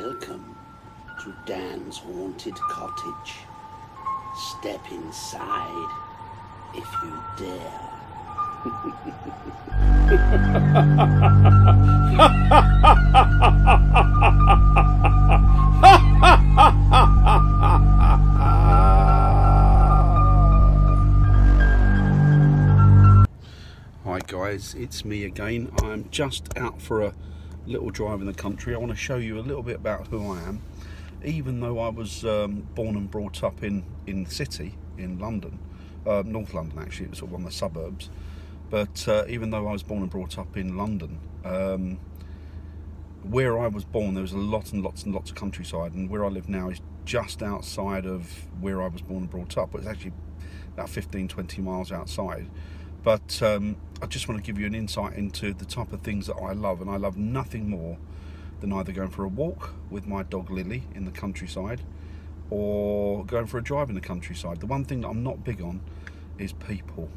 Welcome to Dan's haunted cottage. Step inside if you dare. Hi guys, it's me again. I'm just out for a little drive in the country. I want to show you a little bit about who I am. Even though I was born and brought up in the city, in London, North London actually, it was sort of on the suburbs, but even though I was born and brought up in London, where I was born there was a lot and lots and lots of countryside, and where I live now is just outside of where I was born and brought up, but it's actually about 15-20 miles outside. But I just want to give you an insight into the type of things that I love, and I love nothing more than either going for a walk with my dog Lily in the countryside or going for a drive in the countryside. The one thing that I'm not big on is people,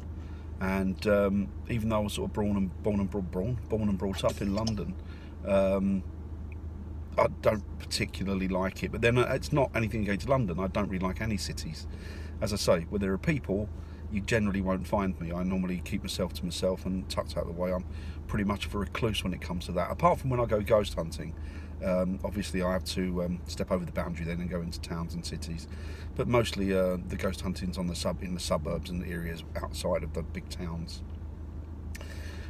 and even though I was sort of born and brought up in London, I don't particularly like it. But then it's not anything against London. I don't really like any cities. As I say, where there are people, you generally won't find me. I normally keep myself to myself and tucked out of the way. I'm pretty much a recluse when it comes to that. Apart from when I go ghost hunting, obviously I have to step over the boundary then and go into towns and cities. But mostly the ghost hunting's in the suburbs and the areas outside of the big towns.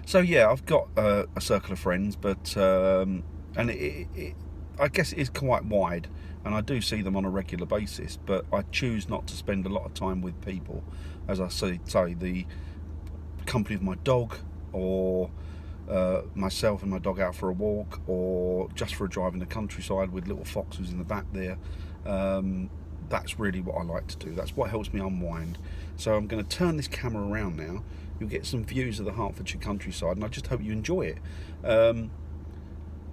So yeah, I've got a circle of friends, but and I guess it is quite wide, and I do see them on a regular basis, but I choose not to spend a lot of time with people. As I say the company of my dog, or myself and my dog out for a walk, or just for a drive in the countryside with little foxes in the back there. That's really what I like to do. That's what helps me unwind. So I'm going to turn this camera around now. You'll get some views of the Hertfordshire countryside, and I just hope you enjoy it.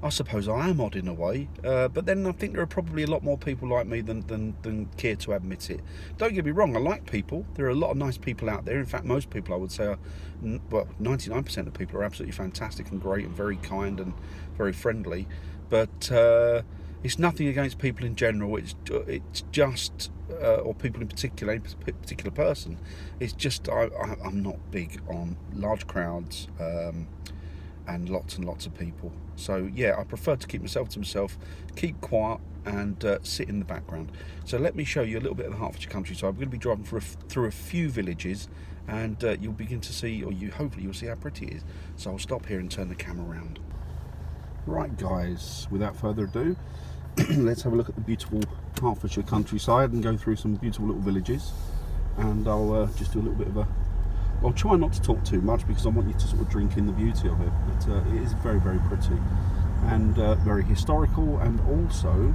I suppose I am odd in a way, but then I think there are probably a lot more people like me than care to admit it. Don't get me wrong, I like people. There are a lot of nice people out there. In fact, most people, I would say, well, 99% of people are absolutely fantastic and great and very kind and very friendly. But it's nothing against people in general. It's just, or people in particular, any particular person. It's just I'm not big on large crowds and lots of people. So yeah, I prefer to keep myself to myself, keep quiet, and sit in the background. So let me show you a little bit of the Hertfordshire countryside. We're going to be driving through a few villages, and you'll begin to see, or hopefully you'll see how pretty it is. So I'll stop here and turn the camera around. Right guys, without further ado, let's have a look at the beautiful Hertfordshire countryside and go through some beautiful little villages. And I'll just do a little bit of a, I'll try not to talk too much because I want you to sort of drink in the beauty of it. But it is very, very pretty and very historical, and also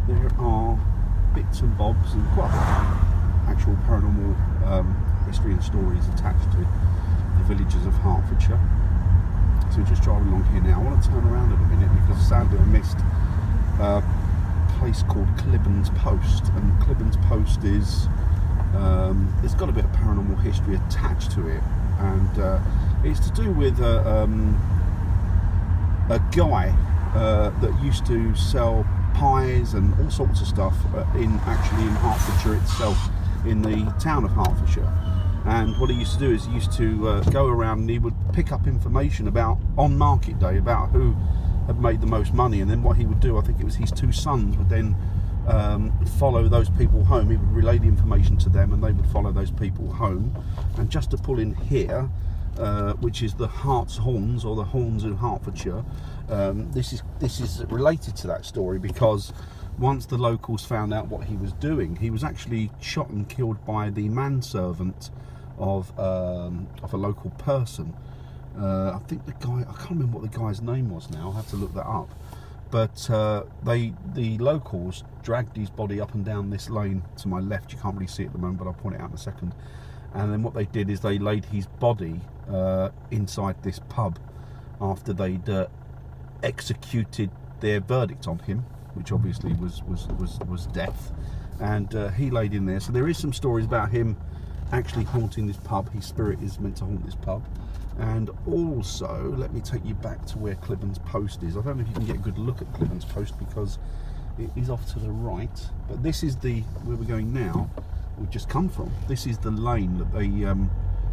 there are bits and bobs and quite a lot of actual paranormal history and stories attached to the villages of Hertfordshire. So we're just driving along here now. I want to turn around in a minute because sadly I missed a place called Clibborn's Post, and Clibborn's Post is it's got a bit of paranormal history attached to it, and it's to do with a guy that used to sell pies and all sorts of stuff in Hertfordshire itself, in the town of Hertfordshire. And what he used to do is he used to go around and he would pick up information about, on market day, about who had made the most money, and then what he would do, I think it was his two sons would then follow those people home. He would relay the information to them and they would follow those people home. And just to pull in here, which is the Hart's Horns, or the Horns in Hertfordshire, this is related to that story, because once the locals found out what he was doing, he was actually shot and killed by the manservant of a local person. I think the guy, I can't remember what the guy's name was now, I'll have to look that up. But the locals dragged his body up and down this lane to my left. You can't really see it at the moment, but I'll point it out in a second. And then what they did is they laid his body inside this pub after they'd executed their verdict on him, which obviously was death. And he laid in there. So there is some stories about him actually haunting this pub. His spirit is meant to haunt this pub. And also, let me take you back to where Clibborn's Post is. I don't know if you can get a good look at Clibborn's Post because it is off to the right. But this is where we're going now. We've just come from. This is the lane that they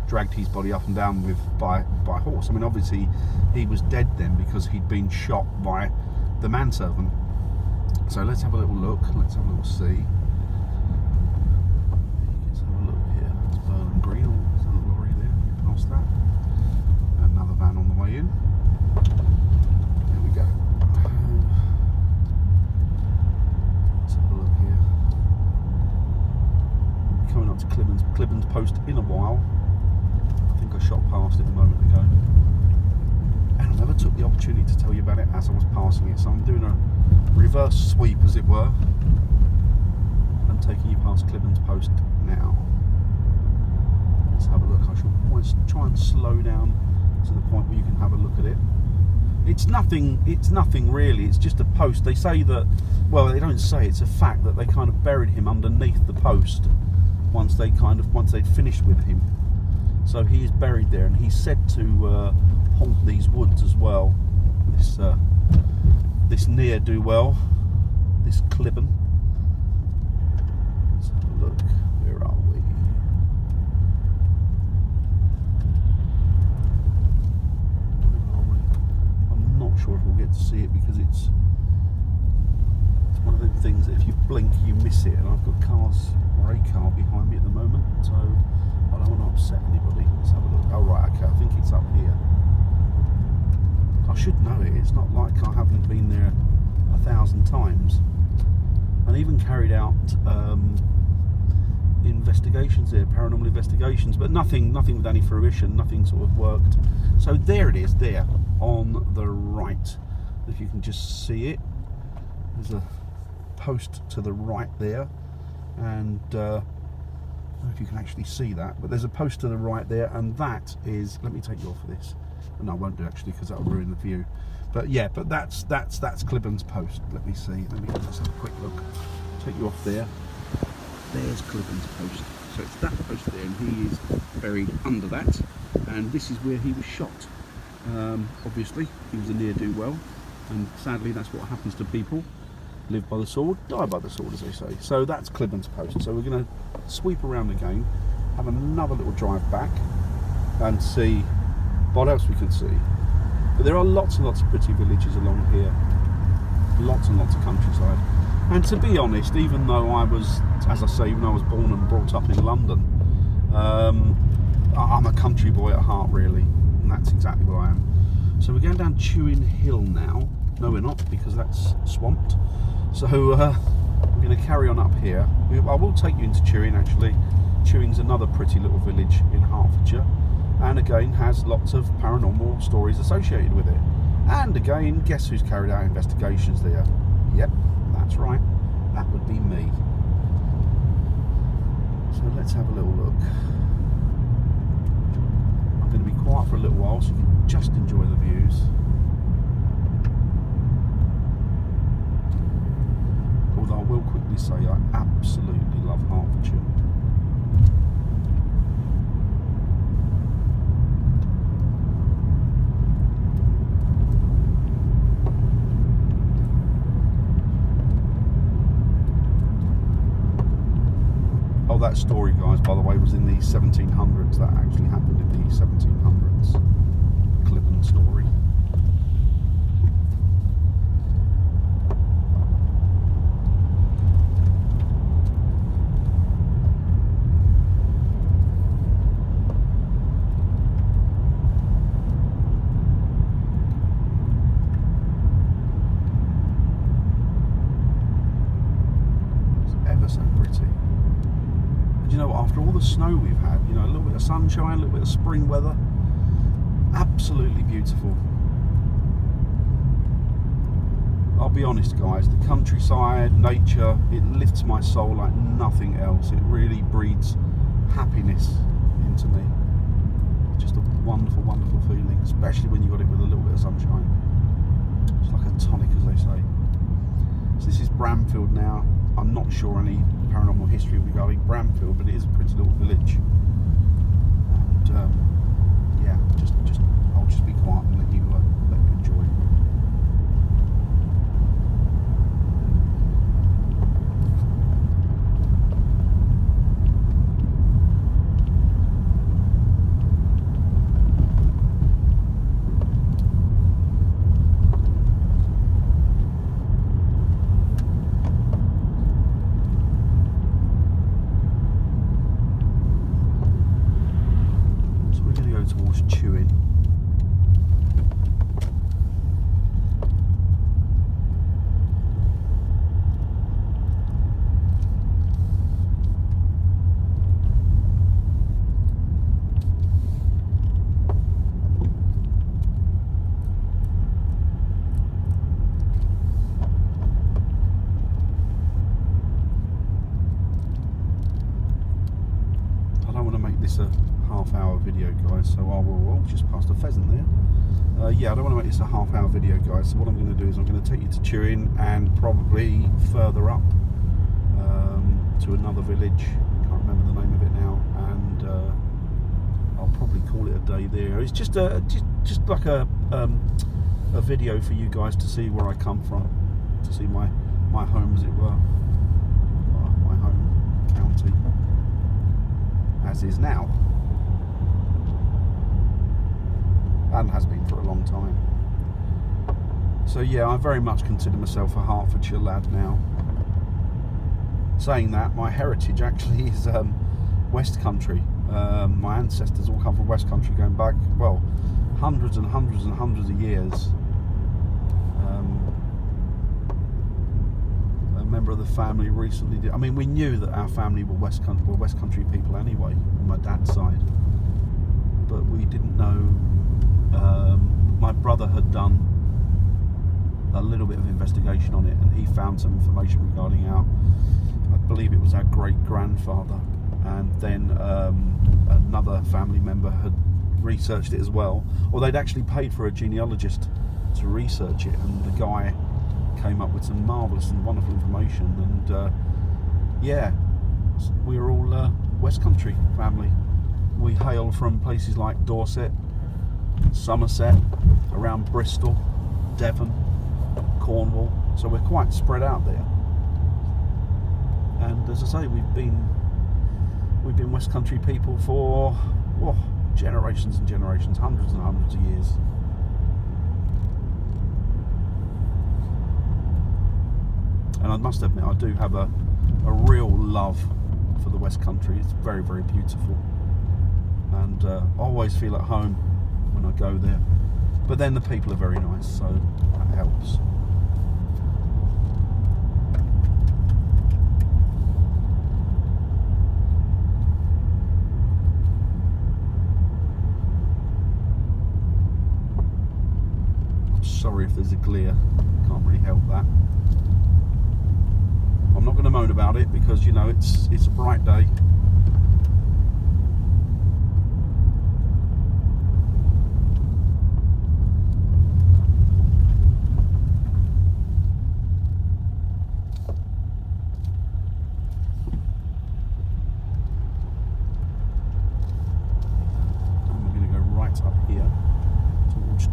dragged his body up and down with by horse. I mean, obviously he was dead then because he'd been shot by the manservant. So let's have a little look. Let's have a little see. Let's have a look here. It's Burnham Green. Oh, there's a lorry there. Get past that. Another van on the way in. There we go. Let's have a look here. Coming up to Clibborn's Post in a while. I think I shot past it a moment ago. And I never took the opportunity to tell you about it as I was passing it, so I'm doing a reverse sweep, as it were, and taking you past Clibborn's Post now. Let's have a look. I shall always try and slow down to the point where you can have a look at it. It's nothing really, it's just a post. They say that, well, they don't say, it's a fact that they kind of buried him underneath the post once they'd finished with him. So he is buried there, and he's said to haunt these woods as well. This ne'er-do-well, this Clibborn. Let's have a look. Where are we? I'm not sure if we'll get to see it because it's one of those things that if you blink you miss it, and I've got a car behind me at the moment, so I don't want to upset anybody. Let's have a look. Oh right, okay, I think it's up here. I should know it. It's not like I haven't been there 1,000 times, and even carried out investigations there, paranormal investigations, but nothing with any fruition. Nothing sort of worked. So there it is, there on the right. If you can just see it, there's a post to the right there, and I don't know if you can actually see that, but there's a post to the right there, and that is, let me take you off of this. No, I won't do actually because that will ruin the view. But yeah, but that's Clibborn's Post. Let me see. Let me just have a quick look. Take you off there. There's Clibborn's Post. So it's that post there, and he is buried under that. And this is where he was shot. Obviously, he was a ne'er-do-well, and sadly, that's what happens to people. Live by the sword, die by the sword, as they say. So that's Clibborn's Post. So we're going to sweep around again, have another little drive back, and see what else we can see. But there are lots and lots of pretty villages along here, lots and lots of countryside. And to be honest, even though I was, as I say, even though I was born and brought up in London, I'm a country boy at heart, really, and that's exactly what I am. So we're going down Chewing Hill now. No, we're not, because that's swamped. So we're going to carry on up here. I will take you into Chewing, actually. Chewing's another pretty little village in Hertfordshire, and again has lots of paranormal stories associated with it. And again, guess who's carried out investigations there? Yep, that's right, that would be me. So let's have a little look. I'm going to be quiet for a little while so you can just enjoy the views. Although I will quickly say I absolutely love Hertfordshire. That story, guys, by the way, was in the 1700s. That actually happened in the 1700s. The Clibborn story. It's ever so pretty. You know, after all the snow we've had, you know, a little bit of sunshine, a little bit of spring weather, absolutely beautiful. I'll be honest, guys, the countryside, nature, it lifts my soul like nothing else. It really breeds happiness into me. It's just a wonderful, wonderful feeling, especially when you got it with a little bit of sunshine. It's like a tonic, as they say. So this is Bramfield now. I'm not sure any paranormal history regarding Bramfield, but it is a pretty little village, and yeah, just just be quiet and let you enjoy. Towards Chewing. I don't want to make this a half-hour video, guys, so I will just past a pheasant there. Yeah, I don't want to make this a half-hour video, guys, so what I'm going to do is I'm going to take you to Chewing and probably further up to another village. Can't remember the name of it now, and I'll probably call it a day there. It's just like a video for you guys to see where I come from, to see my home, as it were, my home county, as is now. And has been for a long time. So yeah, I very much consider myself a Hertfordshire lad now. Saying that, my heritage actually is West Country. My ancestors all come from West Country, going back, well, hundreds and hundreds and hundreds of years. A member of the family recently did. I mean, we knew that our family were West Country people anyway, on my dad's side, but we didn't know. My brother had done a little bit of investigation on it, and he found some information regarding I believe it was our great-grandfather, and then another family member had researched it as well, or they'd actually paid for a genealogist to research it, and the guy came up with some marvellous and wonderful information, and yeah, we were all West Country family. We hail from places like Dorset, Somerset, around Bristol, Devon, Cornwall, so we're quite spread out there. And as I say, we've been West Country people for generations and generations, hundreds and hundreds of years. And I must admit, I do have a real love for the West Country. It's very, very beautiful, and I always feel at home when I go there. But then the people are very nice, so that helps. I'm sorry if there's a glare, can't really help that. I'm not going to moan about it because, you know, it's a bright day.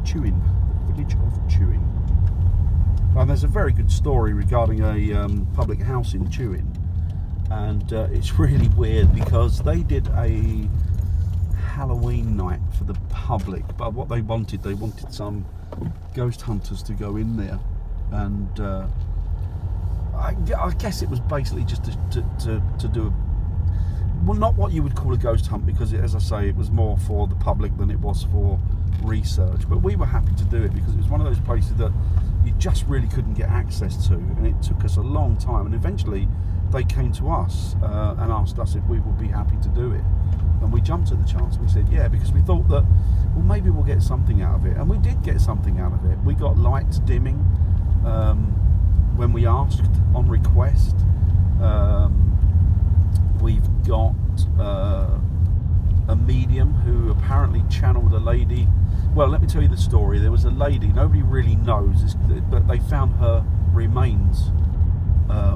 Chewing, the village of Chewing. And there's a very good story regarding a public house in Chewing, and it's really weird because they did a Halloween night for the public, but what they wanted some ghost hunters to go in there, and I guess it was basically just to do well, not what you would call a ghost hunt, because as I say, it was more for the public than it was for research, but we were happy to do it because it was one of those places that you just really couldn't get access to, and it took us a long time, and eventually they came to us and asked us if we would be happy to do it, and we jumped at the chance. We said yeah, because we thought that, well, maybe we'll get something out of it, and we did get something out of it. We got lights dimming when we asked on request. We've got a medium who apparently channeled a lady. Well, let me tell you the story. There was a lady, nobody really knows, but they found her remains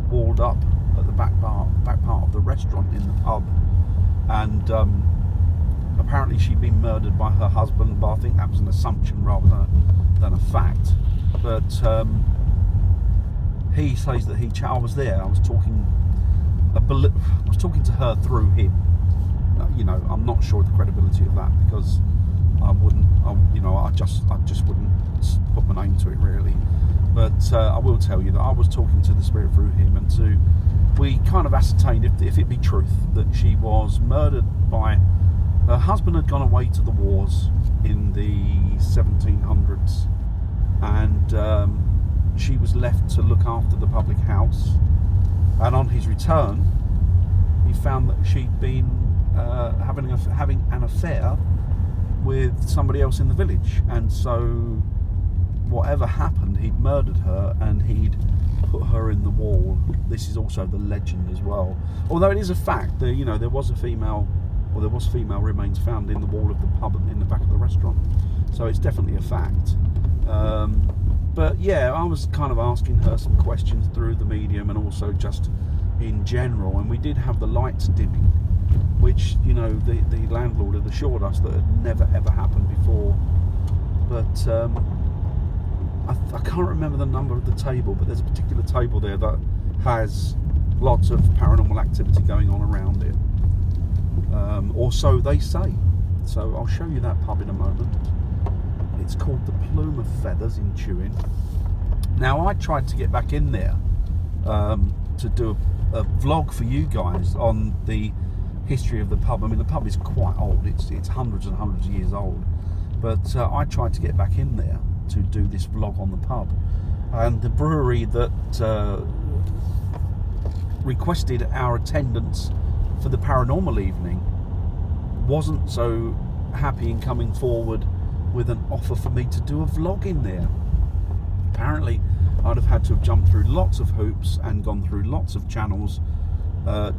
walled up at the back part of the restaurant in the pub, and apparently she'd been murdered by her husband, but I think that was an assumption rather than a fact. But he says that I was there. I was talking to her through him. You know, I'm not sure of the credibility of that, because I just wouldn't put my name to it really. But I will tell you that I was talking to the spirit through him, and we kind of ascertained if it be truth that she was murdered by her husband. Had gone away to the wars in the 1700s, and she was left to look after the public house. And on his return, he found that she'd been having an affair with somebody else in the village, and so whatever happened, he'd murdered her and he'd put her in the wall. This is also the legend as well, although it is a fact that, you know, there was female remains found in the wall of the pub in the back of the restaurant, so it's definitely a fact. But yeah, I was kind of asking her some questions through the medium, and also just in general, and we did have the lights dimming, which, you know, the landlord had assured us that had never ever happened before. But I can't remember the number of the table, but there's a particular table there that has lots of paranormal activity going on around it, or so they say. So I'll show you that pub in a moment. It's called the Plume of Feathers in Chewing. Now, I tried to get back in there to do a vlog for you guys on the history of the pub. I mean, the pub is quite old. It's hundreds and hundreds of years old. But I tried to get back in there to do this vlog on the pub. And the brewery that requested our attendance for the paranormal evening wasn't so happy in coming forward with an offer for me to do a vlog in there. Apparently, I'd have had to have jumped through lots of hoops and gone through lots of channels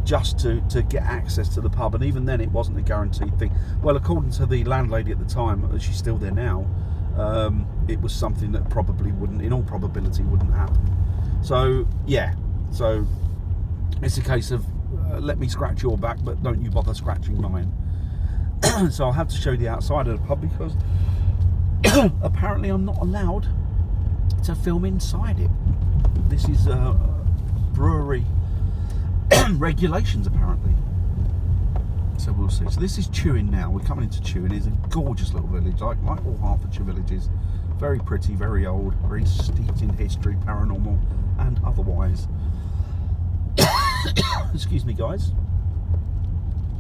just to get access to the pub, and even then it wasn't a guaranteed thing. Well, according to the landlady at the time, she's still there now, it was something that probably wouldn't, in all probability, wouldn't happen. So yeah, so it's a case of let me scratch your back, but don't you bother scratching mine. So I'll have to show you the outside of the pub, because apparently I'm not allowed to film inside it. This is brewery regulations apparently. So we'll see. So this is Chewing now. We're coming into Chewing. It's a gorgeous little village, like all Hertfordshire villages. Very pretty, very old, very steeped in history, paranormal and otherwise. Excuse me, guys.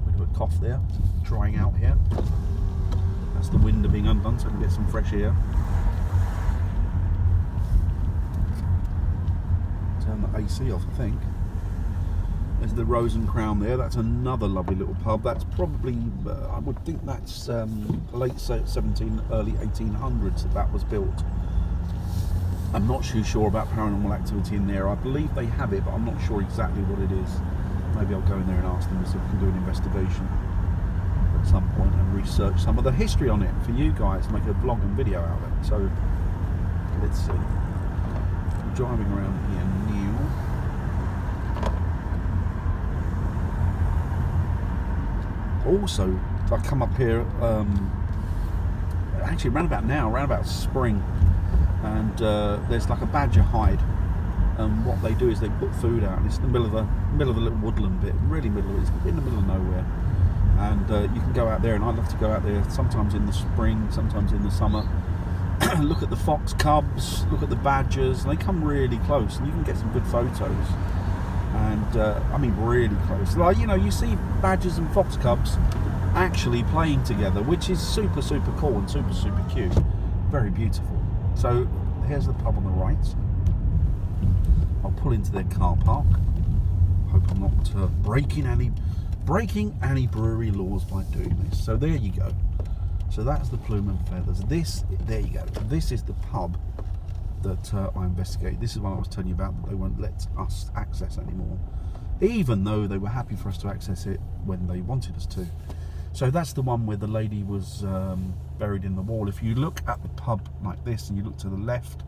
Bit of a cough there. Drying out here. That's the window being undone, so I can get some fresh air. Turn the AC off, I think. There's the Rose and Crown there. That's another lovely little pub. That's probably, I would think that's late 17, early 1800s that was built. I'm not too sure about paranormal activity in there. I believe they have it, but I'm not sure exactly what it is. Maybe I'll go in there and ask them if we can do an investigation at some point and research some of the history on it for you guys, make a vlog and video out of it. So let's see. I'm driving around here new. Also, I come up here actually around about spring, and there's like a badger hide, and what they do is they put food out, and it's in the middle of a little woodland bit, really it's in the middle of nowhere, and you can go out there, and I love to go out there sometimes in the spring, sometimes in the summer. Look at the fox cubs, look at the badgers, and they come really close, and you can get some good photos. And I mean really close. Like, you know, you see badgers and fox cubs actually playing together, which is super cool and super cute. Very beautiful. So here's the pub on the right. I'll pull into their car park. Hope I'm not breaking any brewery laws by doing this. So there you go. So that's the Plume of Feathers. There you go. This is the pub that I investigated. This is one I was telling you about, that they won't let us access anymore, even though they were happy for us to access it when they wanted us to. So that's the one where the lady was buried in the wall. If you look at the pub like this and you look to the left,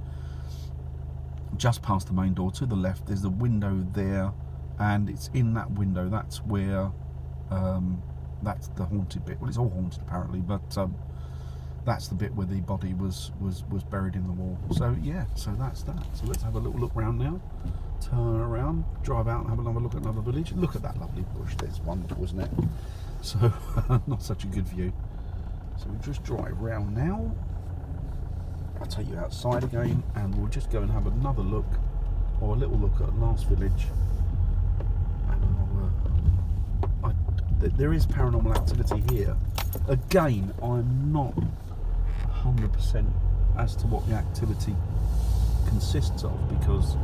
just past the main door to the left, there's a window there, and it's in that window, that's where that's the haunted bit. Well, it's all haunted apparently, but that's the bit where the body was buried in the wall. So yeah, so that's that. So let's have a little look round now. Turn around, drive out and have another look at another village. Look at that lovely bush. That's wonderful, isn't it? So not such a good view. So we just drive round now. I'll take you outside again and we'll just go and have another look, or a little look at last village. And there is paranormal activity here. Again, I'm not 100% as to what the activity consists of, because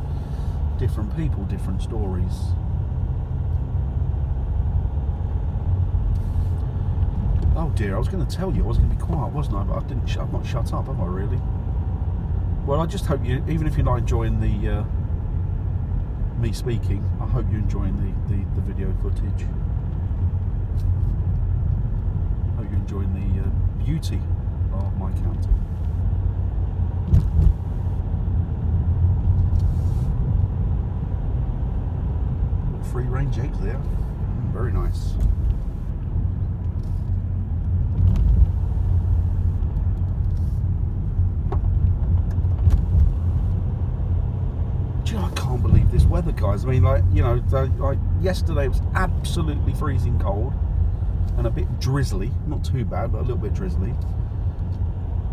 different people, different stories. Oh dear, I was going to tell you I was going to be quiet, wasn't I? But I didn't. I've not shut up, have I really? Well, I just hope you, even if you're not enjoying the me speaking, I hope you're enjoying the video footage. I hope you're enjoying the beauty of my county. Free range eggs there. Very nice. I can't believe this weather, guys. I mean, like, you know, like yesterday it was absolutely freezing cold and a bit drizzly. Not too bad, but a little bit drizzly.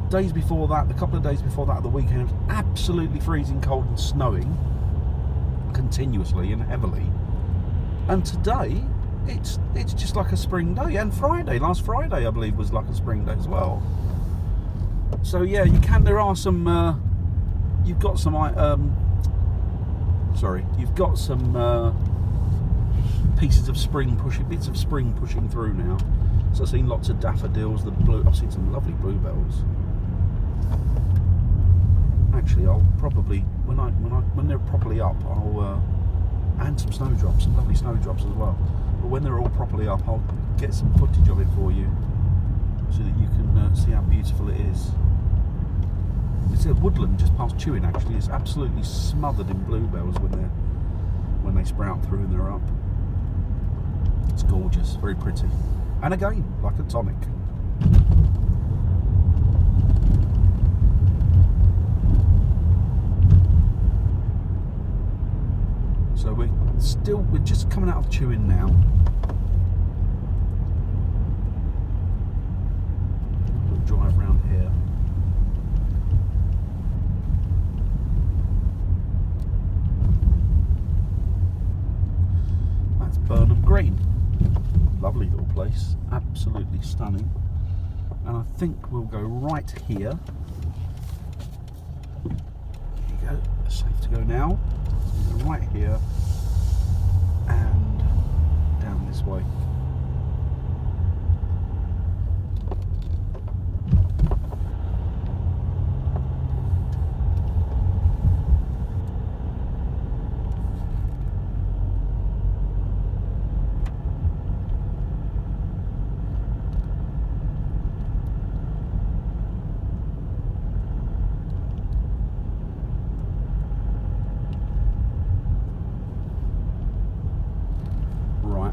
Days before that, the couple of days before that of the weekend, it was absolutely freezing cold and snowing continuously and heavily. And today, it's just like a spring day. And last Friday, I believe, was like a spring day as well. So yeah, there are some. You've got some pieces of spring bits of spring pushing through now. So I've seen lots of daffodils, I've seen some lovely bluebells. Actually, I'll probably when they're properly up, and some snowdrops, some lovely snowdrops as well. But when they're all properly up, I'll get some footage of it for you, so that you can see how beautiful it is. It's a woodland just past Chewing. Actually, it's absolutely smothered in bluebells when they sprout through and they're up. It's gorgeous, very pretty, and again, like a tonic. So we're just coming out of Chewing now. We'll drive around here. That's Burnham Green. Lovely little place, absolutely stunning. And I think we'll go right here. There you go, it's safe to go now. Right here and down this way.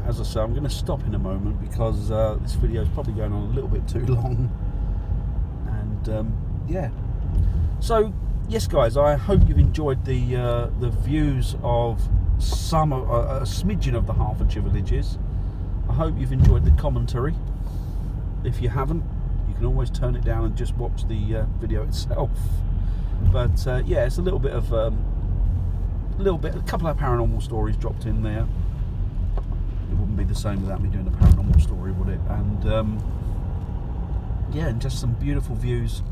As I say, I'm going to stop in a moment because this video is probably going on a little bit too long. And yeah, so yes, guys, I hope you've enjoyed the views of a smidgen of the Hertfordshire villages. I hope you've enjoyed the commentary. If you haven't, you can always turn it down and just watch the video itself. But yeah, it's a little bit of a couple of paranormal stories dropped in there. It wouldn't be the same without me doing a paranormal story, would it? And yeah, and just some beautiful views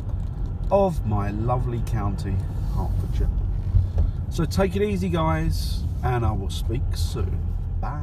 of my lovely county, Hertfordshire. So take it easy, guys, and I will speak soon. Bye.